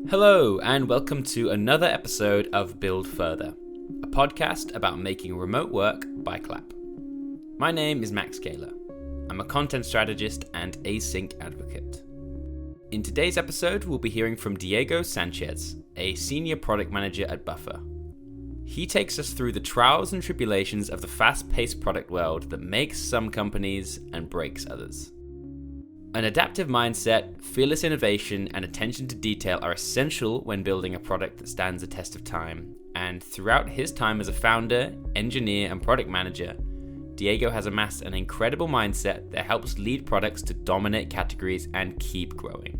Hello, and welcome to another episode of Build Further, a podcast about making remote work by Clap. My name is Max Gayler. I'm a content strategist and async advocate. In today's episode, we'll be hearing from Diego Sanchez, a senior product manager at Buffer. He takes us through the trials and tribulations of the fast-paced product world that makes some companies and breaks others. An adaptive mindset, fearless innovation, and attention to detail are essential when building a product that stands the test of time. And throughout his time as a founder, engineer, and product manager, Diego has amassed an incredible mindset that helps lead products to dominate categories and keep growing.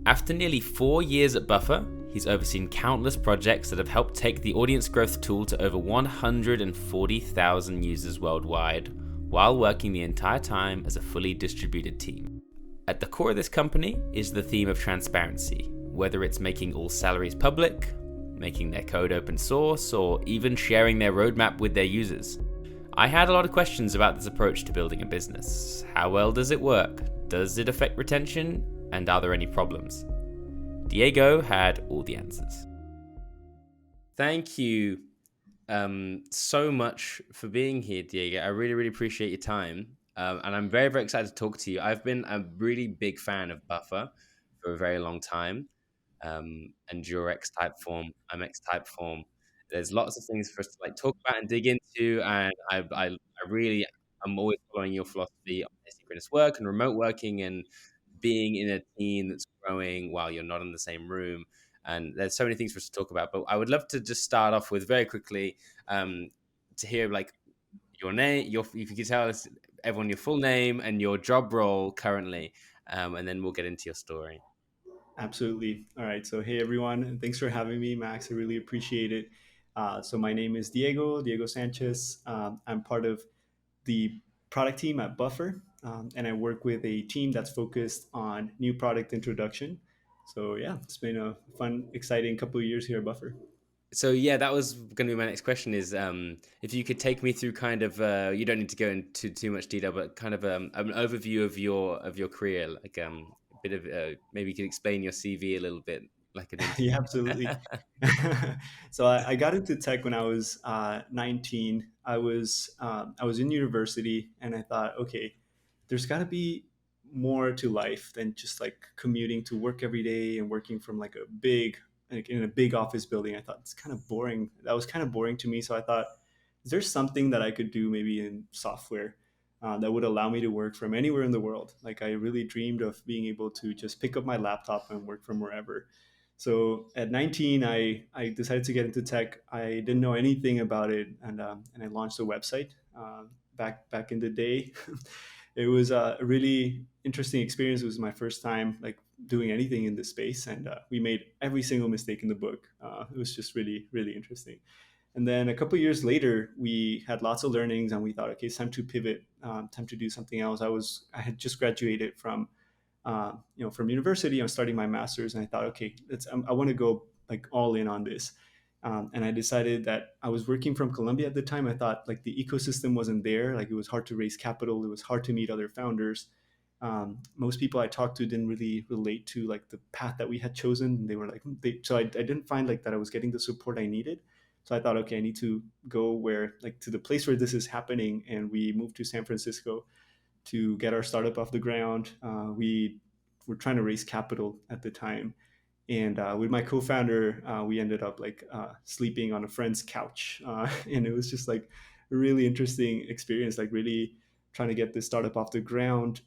After nearly 4 years at Buffer, he's overseen countless projects that have helped take the audience growth tool to over 140,000 users worldwide, while working the entire time as a fully distributed team. At the core of this company is the theme of transparency, whether it's making all salaries public, making their code open source, or even sharing their roadmap with their users. I had a lot of questions about this approach to building a business. How well does it work? Does it affect retention? And are there any problems? Diego had all the answers. Thank you so much for being here, Diego. I really appreciate your time, and I'm very excited to talk to you. I've been a really big fan of Buffer for a very long time, and your Typeform, I'm Typeform. There's lots of things for us to talk about and dig into, and I'm always following your philosophy on asynchronous work and remote working and being in a team that's growing while you're not in the same room. And there's so many things for us to talk about, but I would love to just start off with very quickly to hear your name, if you could tell us everyone your full name and your job role currently, and then we'll get into your story. Absolutely. All right. So, hey, everyone, and thanks for having me, Max. I really appreciate it. So, my name is Diego Sanchez. I'm part of the product team at Buffer, and I work with a team that's focused on new product introduction. So, yeah, it's been a fun, exciting couple of years here at Buffer. So yeah, that was going to be my next question is if you could take me through kind of you don't need to go into too much detail, but kind of an overview of your career, a bit of maybe you could explain your CV a little bit like an Yeah, interview. absolutely. So I got into tech when I was 19. I was in university, and I thought, okay, there's got to be more to life than just like commuting to work every day and working from like in a big office building. I thought it's kind of boring. That was kind of boring to me. So I thought, is there something that I could do maybe in software that would allow me to work from anywhere in the world? Like I really dreamed of being able to just pick up my laptop and work from wherever. So at 19, I decided to get into tech. I didn't know anything about it, and I launched a website back in the day. It was a really interesting experience. It was my first time like doing anything in this space, and we made every single mistake in the book. It was just really interesting. And then a couple of years later, we had lots of learnings, and we thought, okay, it's time to pivot, time to do something else. I had just graduated from university. I'm starting my master's, and I thought, okay, I want to go like all in on this. And I decided that I was working from Colombia at the time. I thought like the ecosystem wasn't there. Like it was hard to raise capital. It was hard to meet other founders. Most people I talked to didn't really relate to like the path that we had chosen. They were like, so I didn't find like that I was getting the support I needed. So I thought, okay, I need to go where like to the place where this is happening. And we moved to San Francisco to get our startup off the ground. We were trying to raise capital at the time, and with my co-founder, we ended up sleeping on a friend's couch, and it was just like a really interesting experience. Like really trying to get this startup off the ground.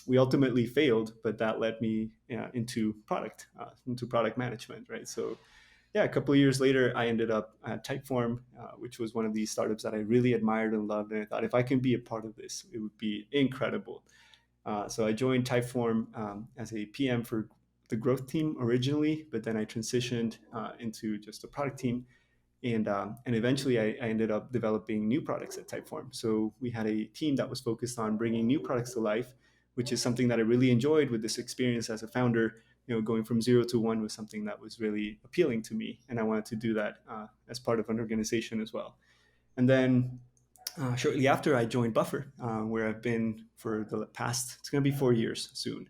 We ultimately failed, but that led me into product management, right? So yeah, a couple of years later, I ended up at Typeform, which was one of these startups that I really admired and loved. And I thought if I can be a part of this, it would be incredible. So I joined Typeform as a PM for the growth team originally, but then I transitioned into just a product team. And eventually I ended up developing new products at Typeform. So we had a team that was focused on bringing new products to life, which is something that I really enjoyed with this experience as a founder. Going from 0 to 1 was something that was really appealing to me, and I wanted to do that as part of an organization as well. And then shortly after, I joined Buffer, where I've been for the past, it's going to be 4 years soon.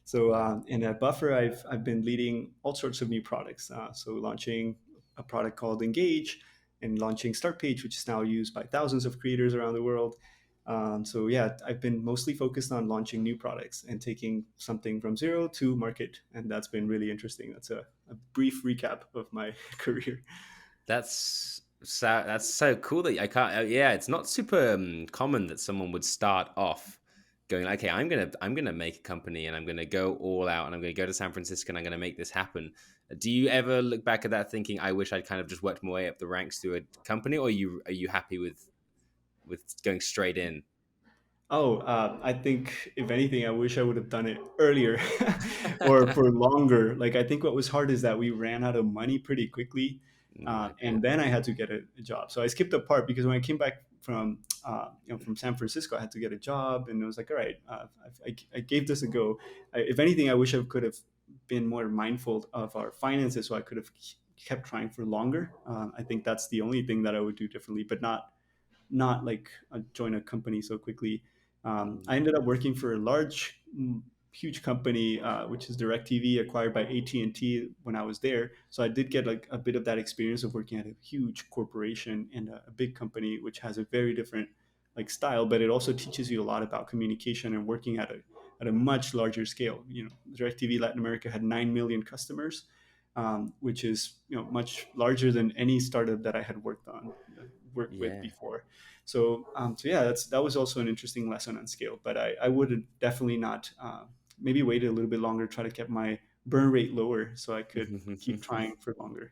So Wow. and at Buffer, I've been leading all sorts of new products. So launching a product called Engage, and launching Start Page, which is now used by thousands of creators around the world. So yeah, I've been mostly focused on launching new products and taking something from zero to market, and that's been really interesting. That's a brief recap of my career. That's so cool that I can't. Yeah, it's not super common that someone would start off going, okay, I'm gonna make a company and I'm gonna go all out and I'm gonna go to San Francisco and I'm gonna make this happen. Do you ever look back at that thinking, I wish I'd kind of just worked my way up the ranks through a company, or are you happy with going straight in? Oh, I think if anything, I wish I would have done it earlier or for longer. Like, I think what was hard is that we ran out of money pretty quickly, I and bet. then I had to get a job. So I skipped a part because when I came back from from San Francisco, I had to get a job, and I was like, all right, I gave this a go. If anything, I wish I could have been more mindful of our finances, so I could have kept trying for longer. I think that's the only thing that I would do differently, but not like join a company so quickly. I Mm. ended up working for a large, huge company, which is DirecTV, acquired by AT&T when I was there. So I did get like a bit of that experience of working at a huge corporation and a big company, which has a very different like style, but it also teaches you a lot about communication and working at a much larger scale. You know, DirecTV Latin America had 9 million customers, which is much larger than any startup that I had worked with Yeah. before. So yeah, that was also an interesting lesson on scale. But I would definitely not maybe wait a little bit longer, try to get my burn rate lower so I could keep trying for longer.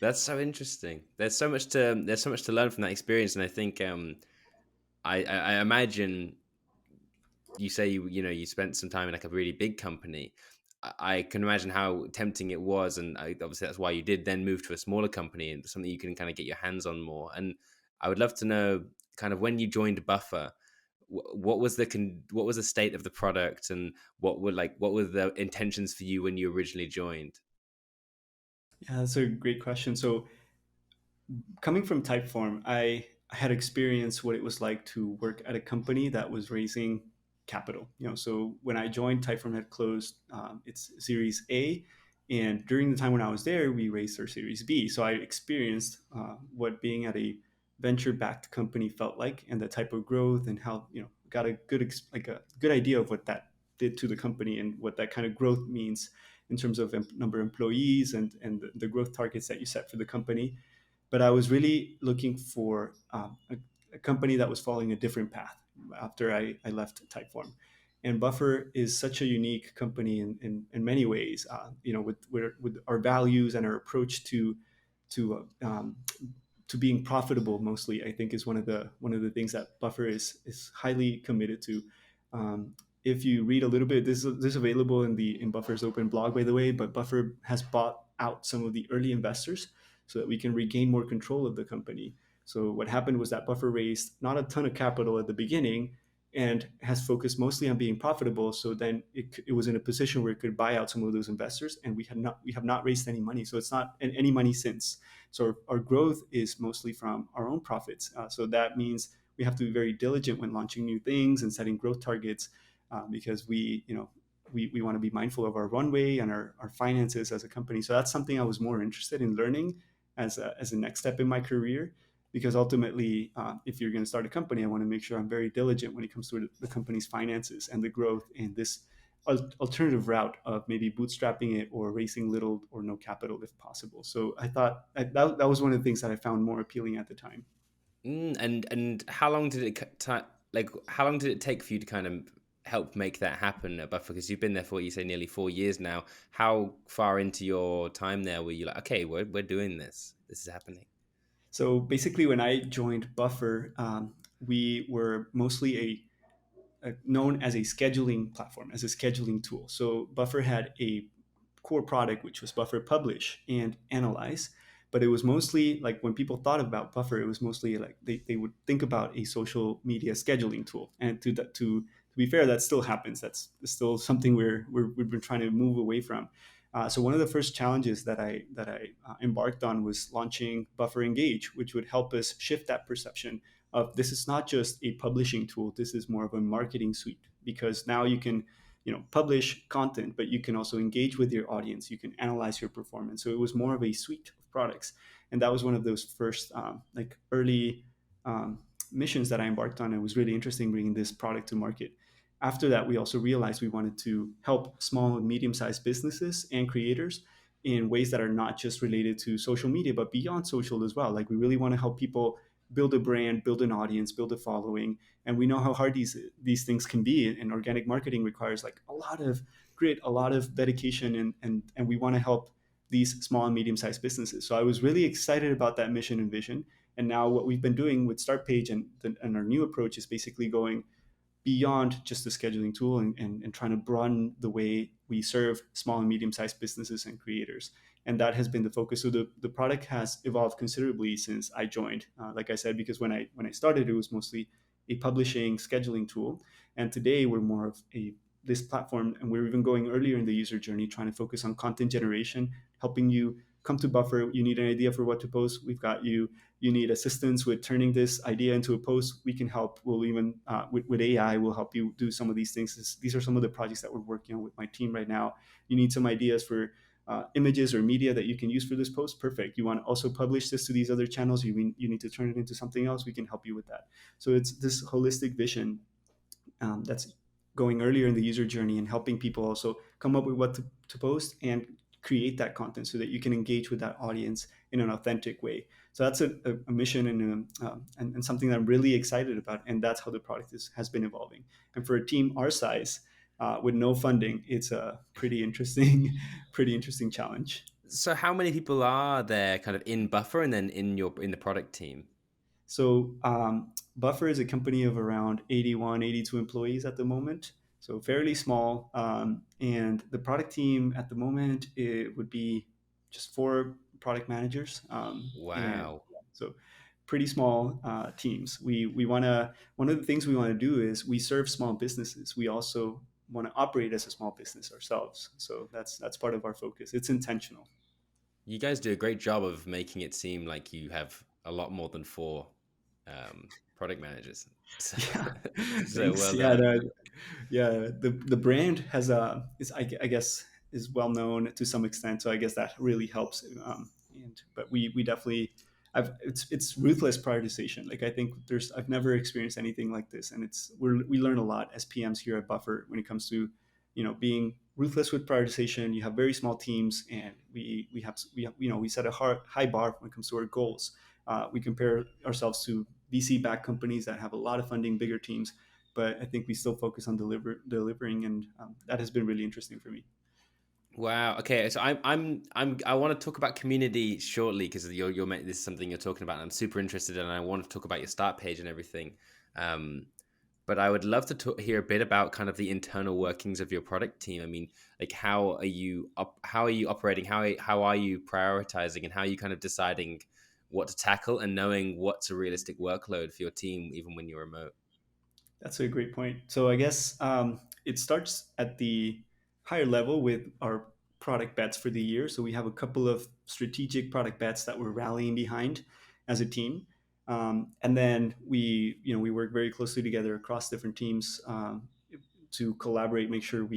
That's so interesting. There's so much to learn from that experience, and I think I imagine you say you spent some time in like a really big company. I can imagine how tempting it was, and obviously that's why you did then move to a smaller company and something you can kind of get your hands on more. And I would love to know kind of when you joined Buffer, what was the state of the product, and what were the intentions for you when you originally joined? Yeah, that's a great question. So coming from Typeform, I had experienced what it was like to work at a company that was raising capital. So when I joined, Typeform had closed its Series A, and during the time when I was there, we raised our Series B. So I experienced what being at a venture-backed company felt like, and the type of growth, and how got a good idea of what that did to the company and what that kind of growth means in terms of number of employees and the growth targets that you set for the company. But I was really looking for a company that was following a different path after I left Typeform. And Buffer is such a unique company in many ways, with our values and our approach to being profitable. Mostly, I think is one of the things that Buffer is highly committed to. If you read a little bit, this is available in Buffer's open blog, by the way. But Buffer has bought out some of the early investors so that we can regain more control of the company. So what happened was that Buffer raised not a ton of capital at the beginning and has focused mostly on being profitable. So then it was in a position where it could buy out some of those investors, and we have not raised any money. So it's not any money since. So our growth is mostly from our own profits. So that means we have to be very diligent when launching new things and setting growth targets, because we want to be mindful of our runway and our finances as a company. So that's something I was more interested in learning as a next step in my career, because ultimately, if you're going to start a company, I want to make sure I'm very diligent when it comes to the company's finances and the growth in this alternative route of maybe bootstrapping it or raising little or no capital if possible. So I thought that was one of the things that I found more appealing at the time. And how long did it how long did it take for you to kind of help make that happen at Buffer? Because you've been there for, you say, nearly 4 years now. How far into your time there were you like, okay, we're doing this. This is happening. So basically, when I joined Buffer, we were mostly known as a scheduling platform, as a scheduling tool. So Buffer had a core product, which was Buffer Publish and Analyze. But it was mostly like, when people thought about Buffer, it was mostly like they would think about a social media scheduling tool. And to be fair, that still happens. That's still something we've been trying to move away from. So one of the first challenges that I embarked on was launching Buffer Engage, which would help us shift that perception of this is not just a publishing tool. This is more of a marketing suite, because now you can publish content, but you can also engage with your audience. You can analyze your performance. So it was more of a suite of products, and that was one of those first like early um, missions that I embarked on. It was really interesting bringing this product to market. After that, we also realized we wanted to help small and medium-sized businesses and creators in ways that are not just related to social media, but beyond social as well. Like we really want to help people build a brand, build an audience, build a following. And we know how hard these things can be. And organic marketing requires like a lot of grit, a lot of dedication, and we want to help these small and medium-sized businesses. So I was really excited about that mission and vision. And now what we've been doing with StartPage and our new approach is basically going beyond just the scheduling tool, and trying to broaden the way we serve small and medium-sized businesses and creators. And that has been the focus. So the product has evolved considerably since I joined. Like I said, because when I started, it was mostly a publishing scheduling tool, and today we're more of a this platform, and we're even going earlier in the user journey, trying to focus on content generation, helping you come to Buffer. You need an idea for what to post, we've got you. You need assistance with turning this idea into a post, we can help. We'll even with AI, we'll help you do some of these things. These are some of the projects that we're working on with my team right now. You need some ideas for images or media that you can use for this post, perfect. You want to also publish this to these other channels, you need to turn it into something else, we can help you with that. So it's this holistic vision that's going earlier in the user journey and helping people also come up with what to post and create that content so that you can engage with that audience in an authentic way. So that's a mission and something that I'm really excited about. And that's how the product has been evolving. And for a team our size, with no funding, it's a pretty interesting, pretty interesting challenge. So how many people are there kind of in Buffer and then in the product team? So Buffer is a company of around 81, 82 employees at the moment. So fairly small. And the product team at the moment, it would be just 4 product managers. And Wow. so pretty small teams. We want to, one of the things we want to do is we serve small businesses. We also want to operate as a small business ourselves. So that's part of our focus. It's intentional. You guys do a great job of making it seem like you have a lot more than 4 product managers. So, Yeah, so thanks. well Yeah, done. yeah. The brand has a is I guess is well known to some extent, so I guess that really helps. But we definitely, it's ruthless prioritization. Like I think I've never experienced anything like this, and we learn a lot as PMs here at Buffer when it comes to being ruthless with prioritization. You have very small teams, and we set a high bar when it comes to our goals. We compare ourselves to VC-backed companies that have a lot of funding, bigger teams, but I think we still focus on delivering, and that has been really interesting for me. Wow. Okay. So I want to talk about community shortly because this is something you're talking about, and I'm super interested in. And I want to talk about your start page and everything. Um, but I would love to hear a bit about kind of the internal workings of your product team. I mean, like how are you operating? How are you prioritizing, and how are you kind of deciding what to tackle and knowing what's a realistic workload for your team, even when you're remote? That's a great point. So I guess it starts at the higher level with our product bets for the year. So we have a couple of strategic product bets that we're rallying behind as a team, and then we work very closely together across different teams to collaborate, make sure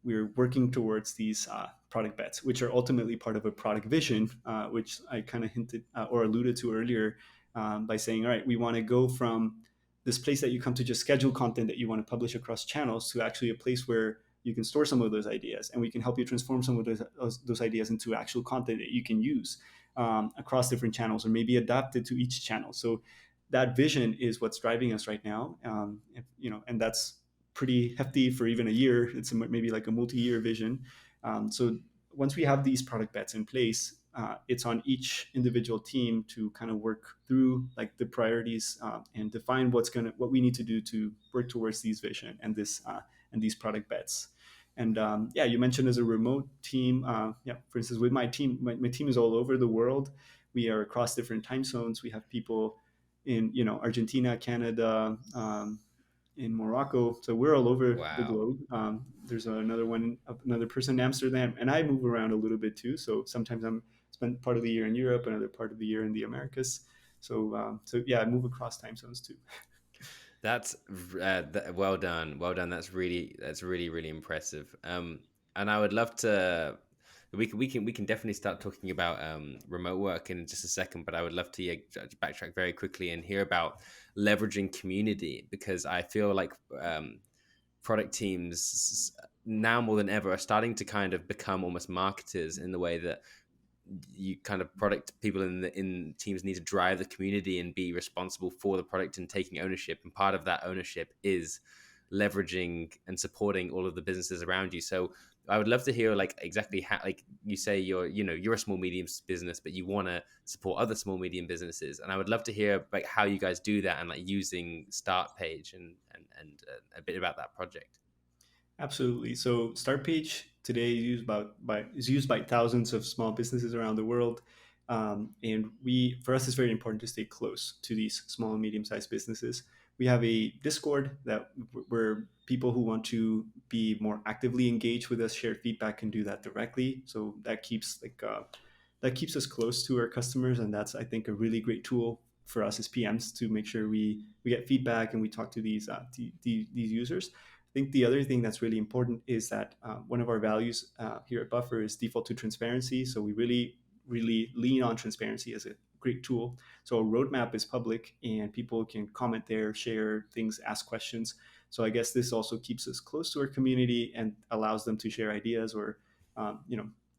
we're working towards these product bets, which are ultimately part of a product vision, which I kind of hinted or alluded to earlier by saying, all right, we want to go from this place that you come to just schedule content that you want to publish across channels to actually a place where you can store some of those ideas, and we can help you transform some of those ideas into actual content that you can use across different channels, or maybe adapt it to each channel. So that vision is what's driving us right now, and that's pretty hefty for even a year. It's maybe like a multi-year vision. So once we have these product bets in place, it's on each individual team to kind of work through like the priorities and define what we need to do to work towards these vision and these product bets. And yeah, you mentioned as a remote team. Yeah, for instance, with my team, my team is all over the world. We are across different time zones. We have people in Argentina, Canada, in Morocco. So we're all over the Wow. globe. There's another person in Amsterdam, and I move around a little bit too. So sometimes I'm spend part of the year in Europe, another part of the year in the Americas. So yeah, I move across time zones too. That's well done, well done. That's really really impressive. And I would love to. We can definitely start talking about remote work in just a second, but I would love to backtrack very quickly and hear about leveraging community, because I feel like product teams now more than ever are starting to kind of become almost marketers, in the way that you kind of product people in teams need to drive the community and be responsible for the product and taking ownership, and part of that ownership is leveraging and supporting all of the businesses around you. So I would love to hear like exactly how, like you say you're a small medium business, but you want to support other small medium businesses, and I would love to hear like how you guys do that, and like using start page and a bit about that project. Absolutely. So Start Page today is used by thousands of small businesses around the world, and for us it's very important to stay close to these small and medium sized businesses. We have a Discord where people who want to be more actively engaged with us, share feedback, can do that directly. So that keeps us close to our customers, and that's, I think, a really great tool for us as PMs to make sure we get feedback and we talk to these users. I think the other thing that's really important is that one of our values here at Buffer is default to transparency. So we really, really lean on transparency as a great tool. So our roadmap is public and people can comment there, share things, ask questions. So I guess this also keeps us close to our community and allows them to share ideas or,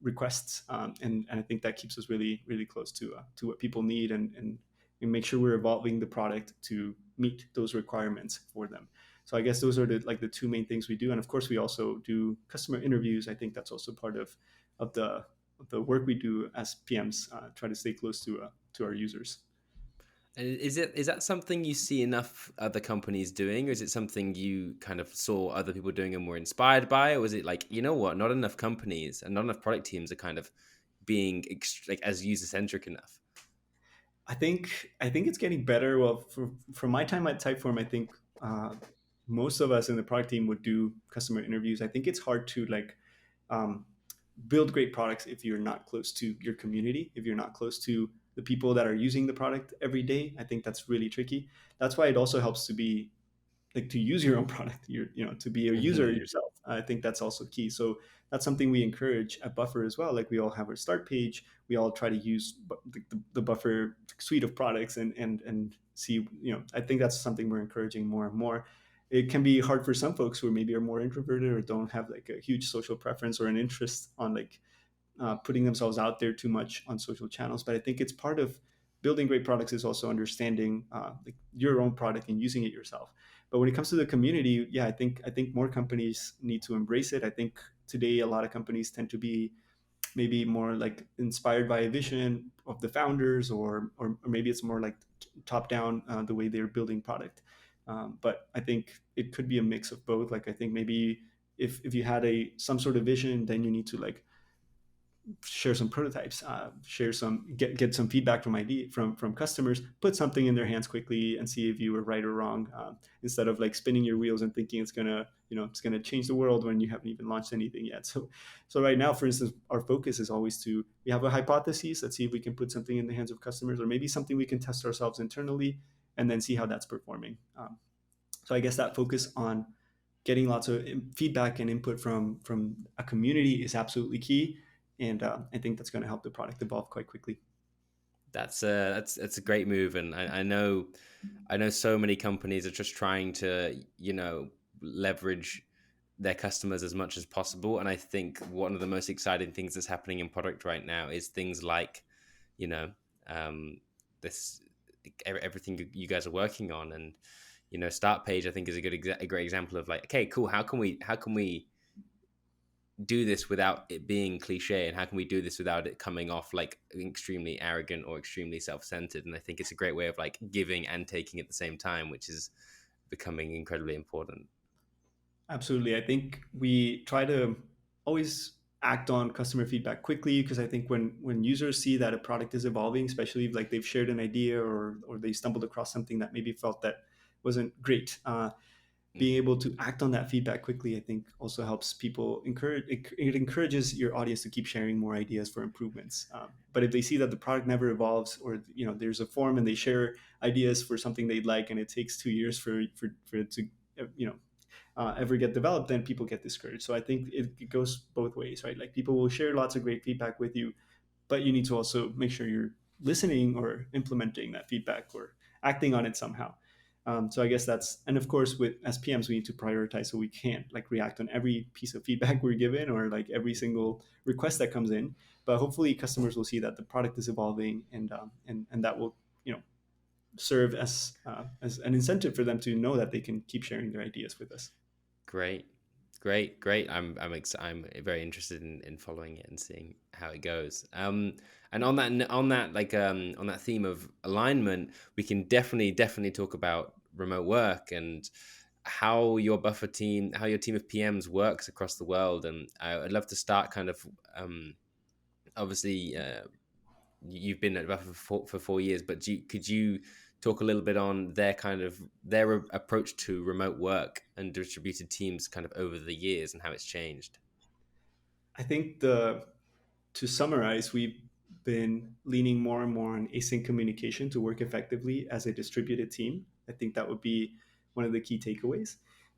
requests. And I think that keeps us really, really close to what people need, and make sure we're evolving the product to meet those requirements for them. So I guess those are the two main things we do, and of course we also do customer interviews. I think that's also part of the work we do as PMs. Try to stay close to our users. And is that something you see enough other companies doing, or is it something you kind of saw other people doing and were inspired by, or was it like, you know what, not enough companies and not enough product teams are kind of being like as user centric enough? I think it's getting better. Well, from my time at Typeform, I think most of us in the product team would do customer interviews. I think it's hard to um, build great products if you're not close to your community, if you're not close to the people that are using the product every day. I think that's really tricky. That's why it also helps to be like to use your own product, to be a user Hmm. yourself. I think that's also key. So that's something we encourage at Buffer as well. Like we all have our start page. We all try to use the Buffer suite of products and see. I think that's something we're encouraging more and more. It can be hard for some folks who maybe are more introverted or don't have like a huge social preference or an interest on like putting themselves out there too much on social channels. But I think it's part of building great products is also understanding like your own product and using it yourself. But when it comes to the community, yeah, I think more companies need to embrace it. I think today a lot of companies tend to be maybe more like inspired by a vision of the founders, or maybe it's more like top down the way they're building product. But I think it could be a mix of both. Like I think maybe if you had some sort of vision, then you need to like share some prototypes, share some get some feedback from customers, put something in their hands quickly and see if you were right or wrong, instead of like spinning your wheels and thinking it's gonna change the world when you haven't even launched anything yet. So right now, for instance, our focus is always to we have a hypothesis. Let's see if we can put something in the hands of customers, or maybe something we can test ourselves internally, and then see how that's performing. So I guess that focus on getting lots of feedback and input from a community is absolutely key, and I think that's going to help the product evolve quite quickly. That's a great move, and I know so many companies are just trying to leverage their customers as much as possible. And I think one of the most exciting things that's happening in product right now is things like, you know, this everything you guys are working on, and start page I think is a great example of like, okay, cool. How can we do this without it being cliche, and how can we do this without it coming off like extremely arrogant or extremely self-centered? And I think it's a great way of like giving and taking at the same time, which is becoming incredibly important. Absolutely. I think we try to always act on customer feedback quickly, because I think when users see that a product is evolving, especially if like they've shared an idea or they stumbled across something that maybe felt that wasn't great, being able to act on that feedback quickly, I think also helps people it encourages your audience to keep sharing more ideas for improvements. But if they see that the product never evolves, or there's a forum and they share ideas for something they'd like, and it takes 2 years for it to ever get developed, then people get discouraged. So I think it goes both ways, right? Like people will share lots of great feedback with you, but you need to also make sure you're listening or implementing that feedback or acting on it somehow. So I guess that's, and of course, with as PMs, we need to prioritize, so we can't like react on every piece of feedback we're given or like every single request that comes in. But hopefully, customers will see that the product is evolving, and that will serve as an incentive for them to know that they can keep sharing their ideas with us. Great, great. I'm very interested in following it and seeing how it goes. And on that theme of alignment, we can definitely talk about remote work and how how your team of PMs works across the world. And I'd love to start kind of obviously. You've been at Buffer for 4 years, but could you talk a little bit on their approach to remote work and distributed teams kind of over the years and how it's changed? I think to summarize, we've been leaning more and more on async communication to work effectively as a distributed team. I think that would be one of the key takeaways.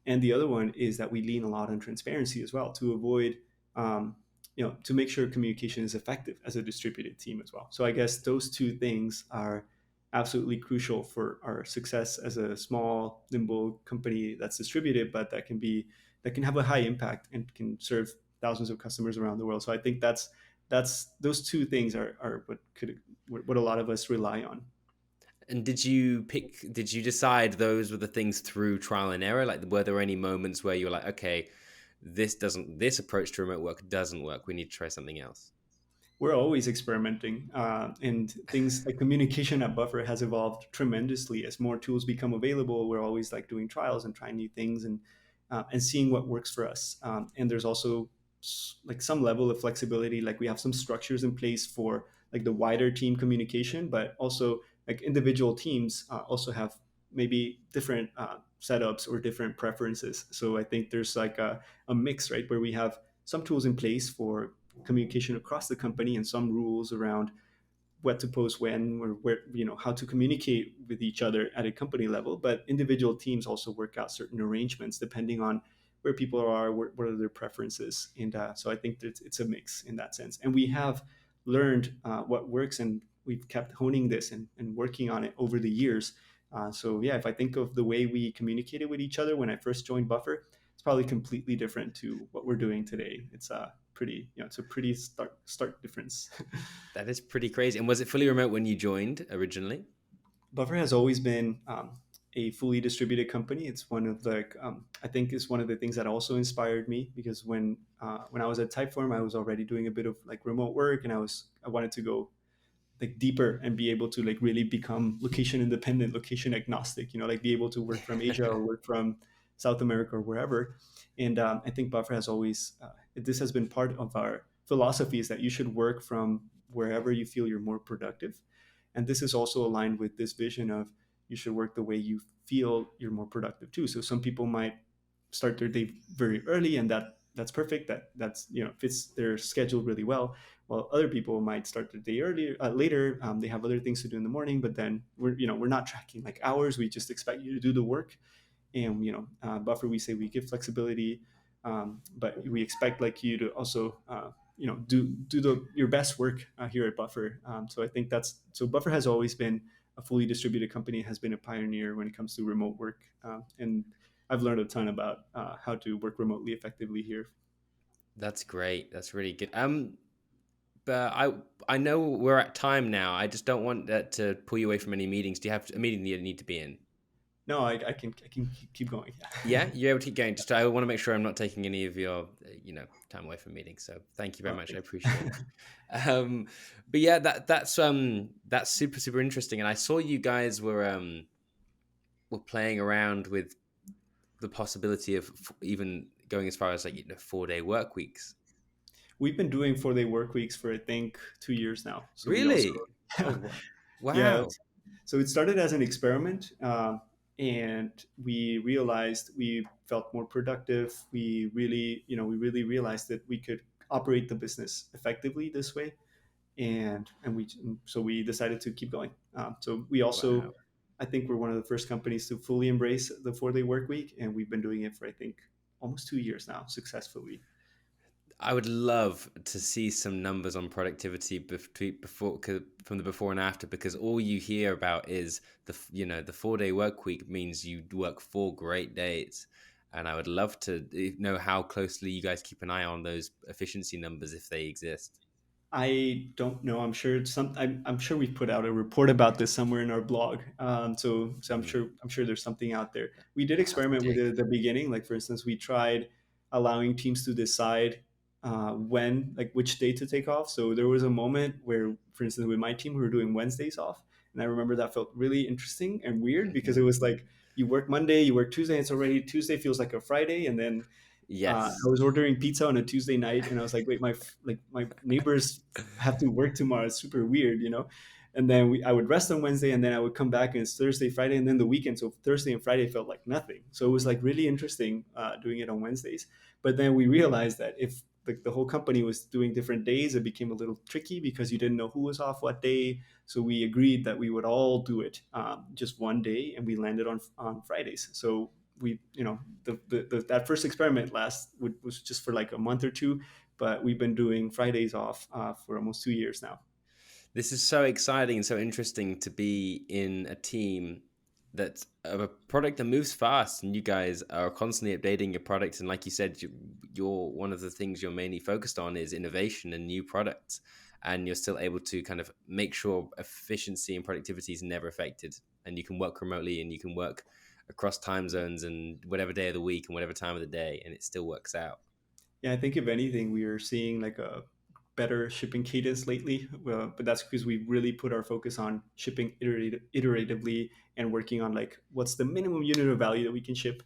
And the other one is that we lean a lot on transparency as well to avoid, to make sure communication is effective as a distributed team as well. So I guess those two things are absolutely crucial for our success as a small, nimble company that's distributed, but that can have a high impact and can serve thousands of customers around the world. So I think that's those two things are what a lot of us rely on. And did you decide those were the things through trial and error? Like, were there any moments where you were like, okay, this approach to remote work doesn't work. We need to try something else. We're always experimenting, and things like communication at Buffer has evolved tremendously as more tools become available. We're always like doing trials and trying new things and seeing what works for us. And there's also like some level of flexibility. Like we have some structures in place for like the wider team communication, but also like individual teams also have maybe different setups or different preferences. So I think there's like a mix, right, where we have some tools in place for communication across the company and some rules around what to post when, or where, how to communicate with each other at a company level. But individual teams also work out certain arrangements depending on where people are, what are their preferences. And so I think that it's a mix in that sense. And we have learned what works, and we've kept honing this and working on it over the years. So yeah, if I think of the way we communicated with each other when I first joined Buffer, it's probably completely different to what we're doing today. It's it's a pretty stark difference. That is pretty crazy. And was it fully remote when you joined originally? Buffer has always been a fully distributed company. It's one of the I think is one of the things that also inspired me, because when I was at Typeform, I was already doing a bit of like remote work, and I wanted to go like deeper and be able to like really become location independent, location agnostic, like be able to work from Asia or work from South America or wherever. And I think Buffer has always this has been part of our philosophy, is that you should work from wherever you feel you're more productive. And this is also aligned with this vision of you should work the way you feel you're more productive too. So some people might start their day very early, and that's perfect. That's fits their schedule really well. While other people might start their day earlier, later. They have other things to do in the morning, but then we're not tracking like hours. We just expect you to do the work. And Buffer, we say we give flexibility, but we expect like you to also do your best work here at Buffer. So I think Buffer has always been a fully distributed company, has been a pioneer when it comes to remote work, and I've learned a ton about how to work remotely effectively here. That's great. That's really good. But I know we're at time now. I just don't want that to pull you away from any meetings. Do you have a meeting you need to be in? No, I can keep going. Yeah, you're able to keep going. Just I want to make sure I'm not taking any of your, time away from meetings. So thank you very much. I appreciate it. But yeah, that's super interesting. And I saw you guys were playing around with the possibility of even going as far as like 4-day work weeks. We've been doing 4-day work weeks for I think 2 years now. So we also Really? Oh, yeah. wow. So it started as an experiment. and we realized we felt more productive. We really realized that we could operate the business effectively this way, and we decided to keep going. So we also, Wow. I think we're one of the first companies to fully embrace the 4-day work week, and we've been doing it for, I think, almost 2 years now successfully. I would love to see some numbers on productivity from the before and after, because all you hear about is the 4-day work week means you work 4 great days, and I would love to know how closely you guys keep an eye on those efficiency numbers if they exist. I don't know. I'm sure I'm sure we put out a report about this somewhere in our blog. So Hmm. I'm sure there's something out there. We did I'll have to experiment with it dig. at the beginning. Like, for instance, we tried allowing teams to decide when, like, which day to take off. So there was a moment where, for instance, with my team, we were doing Wednesdays off, and I remember that felt really interesting and weird because Hmm. it was like you work Monday, you work Tuesday, it's already Tuesday feels like a Friday, and then I Yes. was ordering pizza on a Tuesday night, and I was like, "Wait, my neighbors have to work tomorrow. It's super weird, you know." And then I would rest on Wednesday, and then I would come back, and it's Thursday, Friday, and then the weekend. So Thursday and Friday felt like nothing. So it was like really interesting doing it on Wednesdays. But then we realized that if the whole company was doing different days, it became a little tricky because you didn't know who was off what day. So we agreed that we would all do it just one day, and we landed on Fridays. So we, that first experiment was just for like a month or two, but we've been doing Fridays off for almost 2 years now. This is so exciting and so interesting to be in a team that's of a product that moves fast, and you guys are constantly updating your product. And like you said, you're one of the things you're mainly focused on is innovation and new products, and you're still able to kind of make sure efficiency and productivity is never affected, and you can work remotely and you can work across time zones and whatever day of the week and whatever time of the day, and it still works out. Yeah, I think if anything, we are seeing like a better shipping cadence lately, but that's because we really put our focus on shipping iteratively and working on like what's the minimum unit of value that we can ship.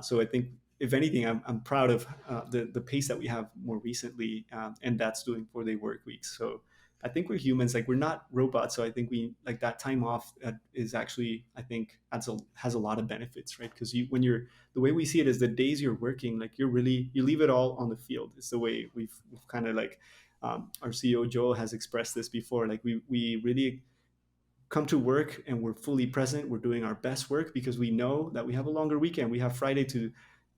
So I think if anything, I'm proud of the pace that we have more recently, and that's doing 4-day work weeks. So I think we're humans, like we're not robots. So I think we like that time off is actually, I think, has a lot of benefits, right? Because when you're the way we see it is the days you're working, like you leave it all on the field. It's the way we've kind of like our CEO Joel has expressed this before. Like we really come to work and we're fully present. We're doing our best work because we know that we have a longer weekend. We have Friday to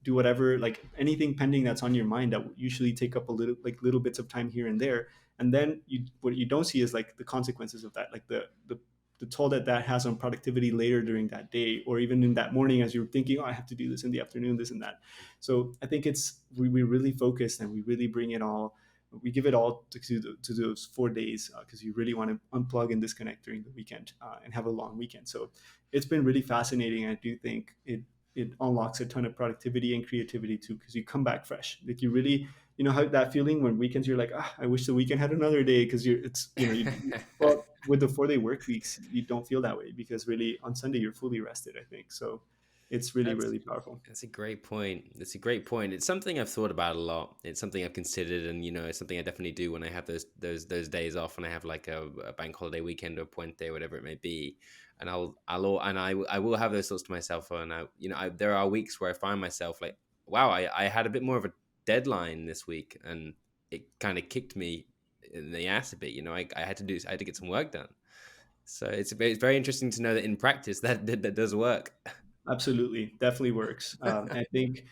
do whatever, like anything pending that's on your mind that usually take up a little bits of time here and there. And then what you don't see is like the consequences of that, like the toll that has on productivity later during that day, or even in that morning as you're thinking, oh, I have to do this in the afternoon, this and that. So I think we really focus and we really bring it all, we give it all to those 4 days because you really want to unplug and disconnect during the weekend and have a long weekend. So it's been really fascinating. I do think it unlocks a ton of productivity and creativity too, because you come back fresh. Like you really, how that feeling when weekends you're like, I wish the weekend had another day, because well, with the 4-day work weeks you don't feel that way because really on Sunday you're fully rested, I think. So it's really, That's really powerful. that's a great point. That's a great point. It's something I've thought about a lot. It's something I've considered, and it's something I definitely do when I have those days off, and I have like a bank holiday weekend or puente, whatever it may be. And I will have those thoughts to myself, and there are weeks where I find myself like, wow, I had a bit more of a deadline this week, and it kind of kicked me in the ass a bit. I had to get some work done. So it's very interesting to know that in practice that does work. Absolutely, definitely works. I think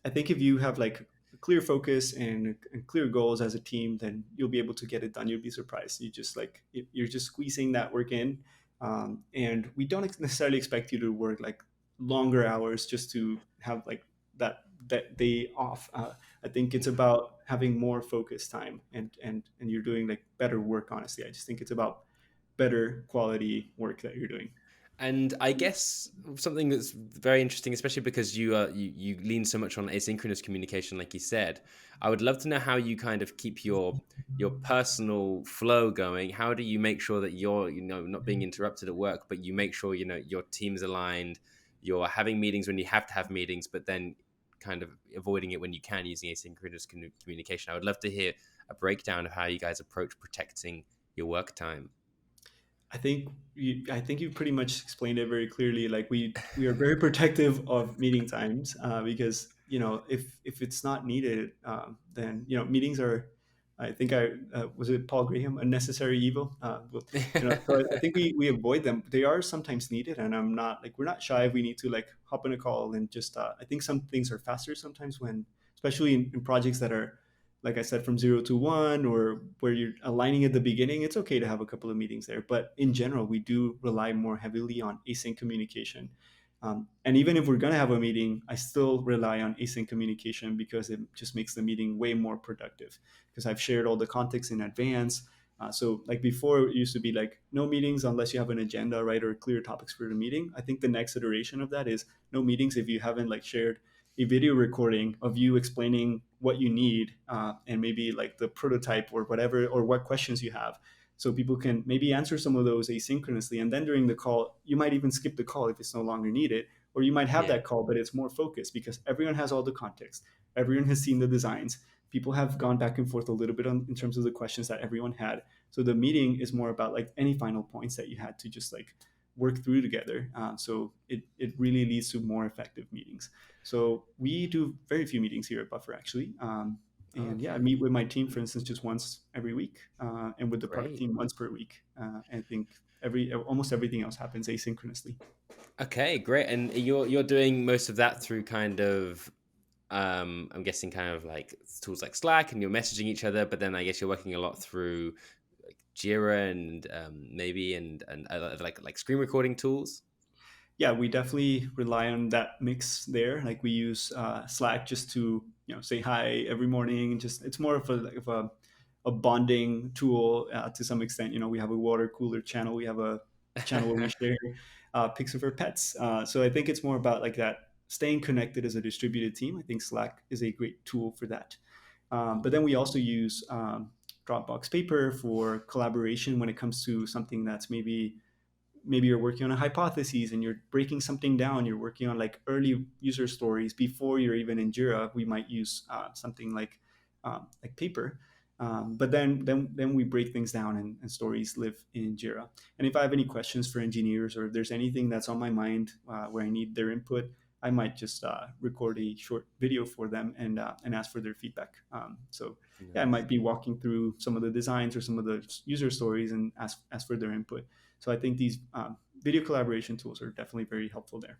if you have like a clear focus and clear goals as a team, then you'll be able to get it done. You'll be surprised. You're just squeezing that work in, and we don't necessarily expect you to work like longer hours just to have like that day off. I think it's about having more focus time, and you're doing like better work. Honestly, I just think it's about better quality work that you're doing. And I guess something that's very interesting, especially because you lean so much on asynchronous communication, like you said. I would love to know how you kind of keep your personal flow going. How do you make sure that you're not being interrupted at work, but you make sure your team's aligned, you're having meetings when you have to have meetings, but then kind of avoiding it when you can using asynchronous communication. I would love to hear a breakdown of how you guys approach protecting your work time. I think you pretty much explained it very clearly. Like we are very protective of meeting times because if it's not needed, then meetings are. I think I was it Paul Graham, a necessary evil. So I think we avoid them. They are sometimes needed, and I'm not like we're not shy if we need to like hop in a call and just. I think some things are faster sometimes when, especially in projects that are like I said, from 0 to 1 or where you're aligning at the beginning, it's okay to have a couple of meetings there. But in general, we do rely more heavily on async communication. And even if we're going to have a meeting, I still rely on async communication because it just makes the meeting way more productive because I've shared all the context in advance. So like before, it used to be like no meetings unless you have an agenda, right, or clear topics for the meeting. I think the next iteration of that is no meetings if you haven't like shared a video recording of you explaining what you need and maybe like the prototype or whatever or what questions you have so people can maybe answer some of those asynchronously and then during the call you might even skip the call if it's no longer needed or you might have Yeah. that call but it's more focused because everyone has all the context, everyone has seen the designs, people have gone back and forth a little bit in terms of the questions that everyone had, so the meeting is more about like any final points that you had to just like work through together. So it really leads to more effective meetings. So we do very few meetings here at Buffer, actually. And yeah, I Okay. meet with my team, for instance, just once every week, and with the product Great. team once per week. I think almost everything else happens asynchronously. Okay, great. And you're doing most of that through kind of I'm guessing kind of like tools like Slack, and you're messaging each other, but then I guess you're working a lot through like Jira and maybe and like screen recording tools. Yeah, we definitely rely on that mix there. Like we use Slack just to say hi every morning. Just it's more of a bonding tool to some extent. We have a water cooler channel. We have a channel where we share pics of our pets. So I think it's more about like that staying connected as a distributed team. I think Slack is a great tool for that. But then we also use Dropbox Paper for collaboration when it comes to something that's maybe you're working on a hypothesis and you're breaking something down, you're working on like early user stories before you're even in Jira, we might use something like paper. But then we break things down and stories live in Jira. And if I have any questions for engineers or if there's anything that's on my mind where I need their input, I might just record a short video for them and ask for their feedback. So yeah, I Nice. might be walking through some of the designs or some of the user stories and ask for their input. So I think these video collaboration tools are definitely very helpful there.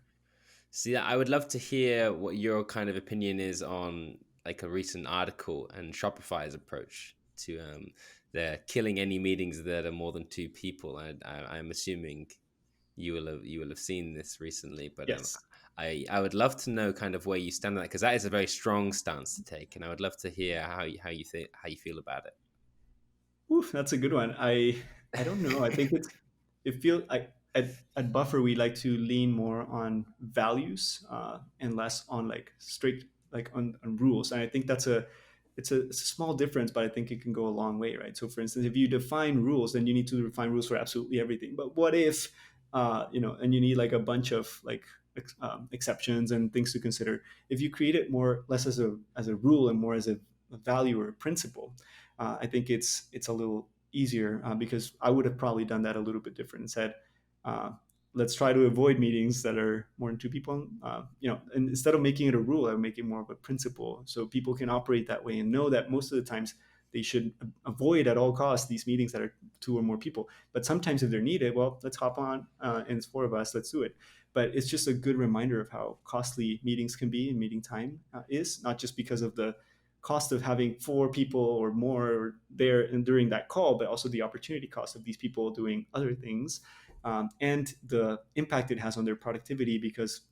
See, I would love to hear what your kind of opinion is on like a recent article and Shopify's approach to they're killing any meetings that are more than two people. I'm assuming you will have seen this recently, but Yes. I would love to know kind of where you stand on that because that is a very strong stance to take, and I would love to hear how you think how you feel about it. Oof, that's a good one. I don't know. I think it feels like at Buffer we like to lean more on values and less on like strict like on rules. And I think it's a small difference, but I think it can go a long way, right? So for instance, if you define rules, then you need to define rules for absolutely everything. But what if and you need like a bunch of like exceptions and things to consider. If you create it more less as a rule and more as a value or a principle, I think it's a little easier because I would have probably done that a little bit different and said, uh, let's try to avoid meetings that are more than two people. And instead of making it a rule, I would make it more of a principle so people can operate that way and know that most of the times they should avoid at all costs these meetings that are two or more people. But sometimes if they're needed, well, let's hop on and it's four of us, let's do it. But it's just a good reminder of how costly meetings can be and meeting time is, not just because of the cost of having four people or more there and during that call, but also the opportunity cost of these people doing other things, and the impact it has on their productivity. Because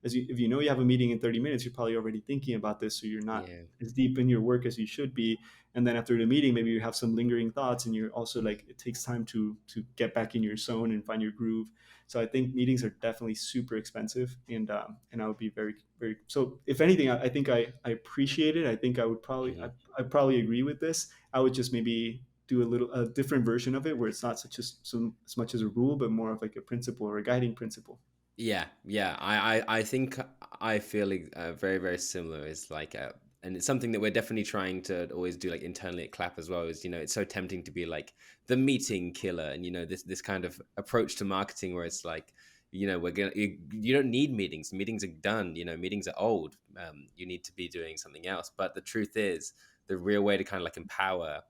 if you know you have a meeting in 30 minutes, you're probably already thinking about this, so you're not Yeah. as deep in your work as you should be. And then after the meeting, maybe you have some lingering thoughts, and you're also like it takes time to get back in your zone and find your groove. So I think meetings are definitely super expensive, and I would be very very. So if anything, I think I appreciate it. I think Mhm. I probably agree with this. I would just maybe do a different version of it where it's not such as much as a rule, but more of like a principle or a guiding principle. Yeah, yeah. I think I feel very very similar. It's like and it's something that we're definitely trying to always do, like internally at Clap as well. Is, it's so tempting to be like the meeting killer, and this kind of approach to marketing where it's like, you don't need meetings. Meetings are done. Meetings are old. You need to be doing something else. But the truth is, the real way to kind of like empower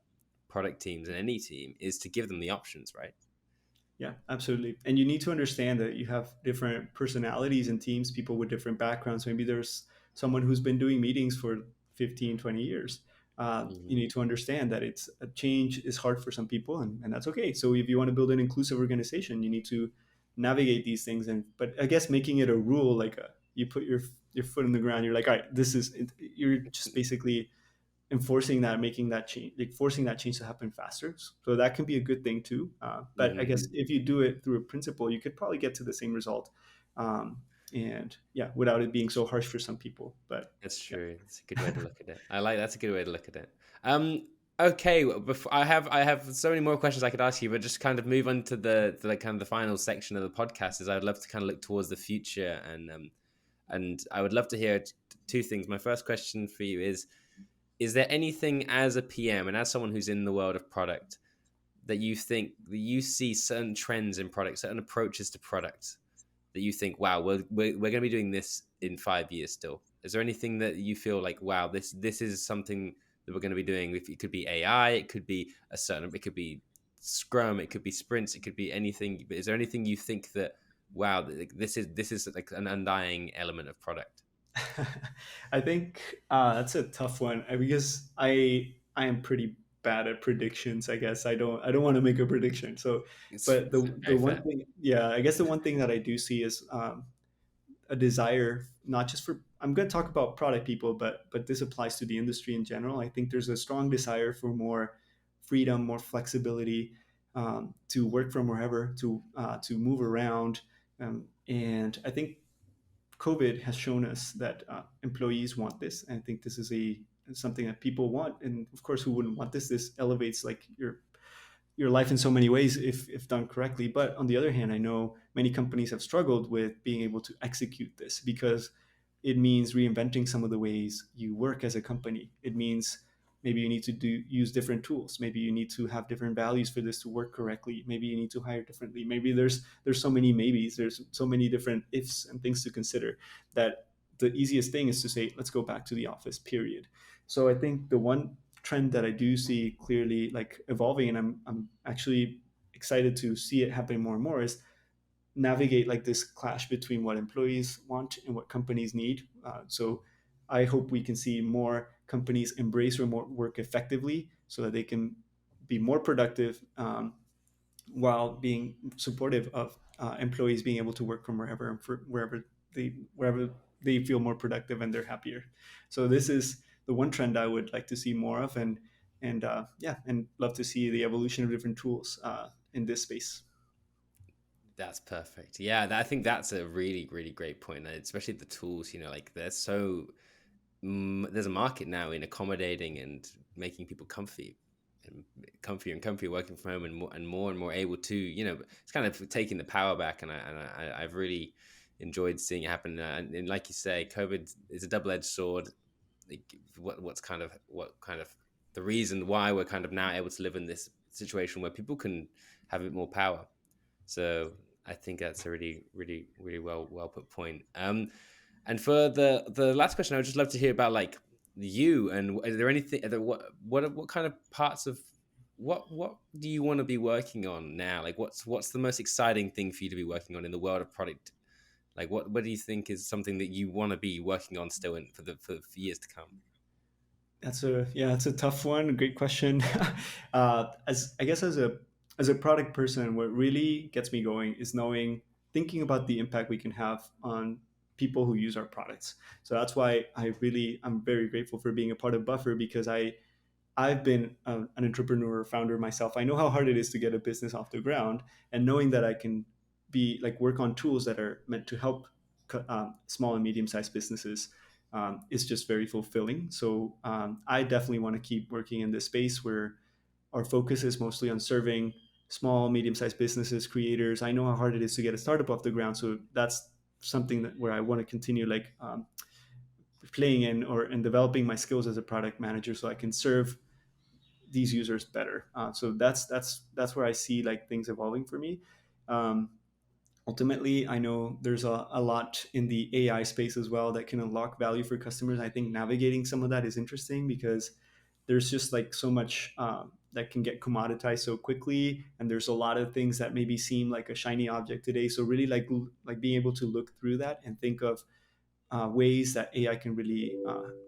product teams and any team is to give them the options, right? Yeah, absolutely. And you need to understand that you have different personalities and teams, people with different backgrounds. Maybe there's someone who's been doing meetings for 15, 20 years. You Mhm. need to understand that it's a change is hard for some people, and that's okay. So if you want to build an inclusive organization, you need to navigate these things. But I guess making it a rule, like you put your foot in the ground, you're like, all right, this is, you're just basically enforcing that, making that change, like forcing that change to happen faster. So that can be a good thing too. But I Mhm. guess if you do it through a principle, you could probably get to the same result. And yeah, without it being so harsh for some people. But That's yeah. true. That's a good way to look at it. That's a good way to look at it. Okay. Before I have so many more questions I could ask you, but just kind of move on to the kind of the final section of the podcast. Is I'd love to kind of look towards the future, and I would love to hear two things. My first question for you is there anything as a PM and as someone who's in the world of product that you think that you see certain trends in product, certain approaches to product that you think, wow, we're going to be doing this in 5 years still? Is there anything that you feel like, wow, this is something that we're going to be doing? If it could be AI, it could be it could be Scrum, it could be sprints, it could be anything. But is there anything you think that, wow, this is like an undying element of product? I think that's a tough one because I am pretty bad at predictions. I guess I don't want to make a prediction. So, It's but the very one fair. thing, yeah, I guess the one thing that I do see is a desire, not just for, I'm going to talk about product people, but this applies to the industry in general. I think there's a strong desire for more freedom, more flexibility, to work from wherever, to move around. And I think COVID has shown us that employees want this. And I think this is a something that people want. And of course, who wouldn't want this? This elevates like your life in so many ways if done correctly. But on the other hand, I know many companies have struggled with being able to execute this because it means reinventing some of the ways you work as a company. It means maybe you need to use different tools. Maybe you need to have different values for this to work correctly. Maybe you need to hire differently. Maybe there's so many maybes. There's so many different ifs and things to consider that the easiest thing is to say let's go back to the office. Period. So I think the one trend that I do see clearly like evolving, and I'm actually excited to see it happening more and more, is navigate like this clash between what employees want and what companies need. So I hope we can see more companies embrace remote work effectively so that they can be more productive, while being supportive of employees being able to work from wherever and for wherever they feel more productive and they're happier. So this is the one trend I would like to see more of, and yeah, and love to see the evolution of different tools in this space. That's perfect. Yeah, I think that's a really, really great point. Especially the tools, like there's a market now in accommodating and making people comfier working from home, and more able to, it's kind of taking the power back. I've really enjoyed seeing it happen. And like you say, COVID is a double edged sword. Like what kind of the reason why we're kind of now able to live in this situation where people can have a bit more power. So I think that's a really, really, really well put point. And for the last question, I would just love to hear about like you, and is there anything what kind of parts of what do you want to be working on now? Like what's the most exciting thing for you to be working on in the world of product? Like what do you think is something that you want to be working on still for years to come? That's a tough one. Great question. As I guess as a product person, what really gets me going is thinking about the impact we can have on people who use our products. So that's why I'm very grateful for being a part of Buffer, because I've been an entrepreneur founder myself. I know how hard it is to get a business off the ground, and knowing that I can be like work on tools that are meant to help small and medium sized businesses is just very fulfilling. So I definitely want to keep working in this space where our focus is mostly on serving small, medium sized businesses, creators. I know how hard it is to get a startup off the ground, so that's something where I want to continue like playing in or and developing my skills as a product manager so I can serve these users better. So that's where I see like things evolving for me. Um, Ultimately, I know there's a lot in the AI space as well that can unlock value for customers. I think navigating some of that is interesting because there's just like so much that can get commoditized so quickly, and there's a lot of things that maybe seem like a shiny object today. So really, like being able to look through that and think of ways that AI can really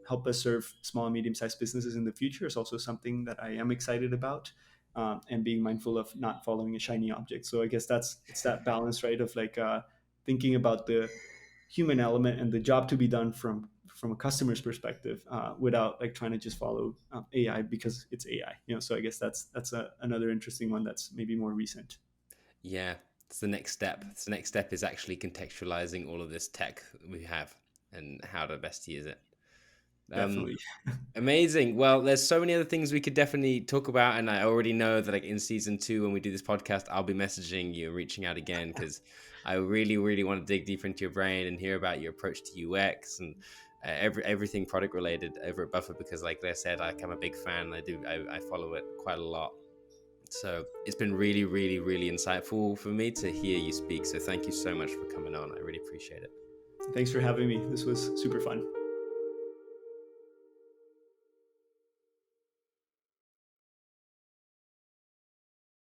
help us serve small and medium-sized businesses in the future is also something that I am excited about, and being mindful of not following a shiny object. So I guess it's that balance, right, of like thinking about the human element and the job to be done from a customer's perspective, without like trying to just follow AI because it's AI. So I guess that's another interesting one that's maybe more recent. Yeah, it's the next step. So the next step is actually contextualizing all of this tech we have and how to best use it. Definitely. Amazing. Well, there's so many other things we could definitely talk about, and I already know that like in season 2, when we do this podcast, I'll be messaging you and reaching out again because I really, really want to dig deeper into your brain and hear about your approach to UX and everything product related over at Buffer. Because, like I said, I'm a big fan. I follow it quite a lot. So it's been really, really, really insightful for me to hear you speak. So thank you so much for coming on. I really appreciate it. Thanks for having me. This was super fun.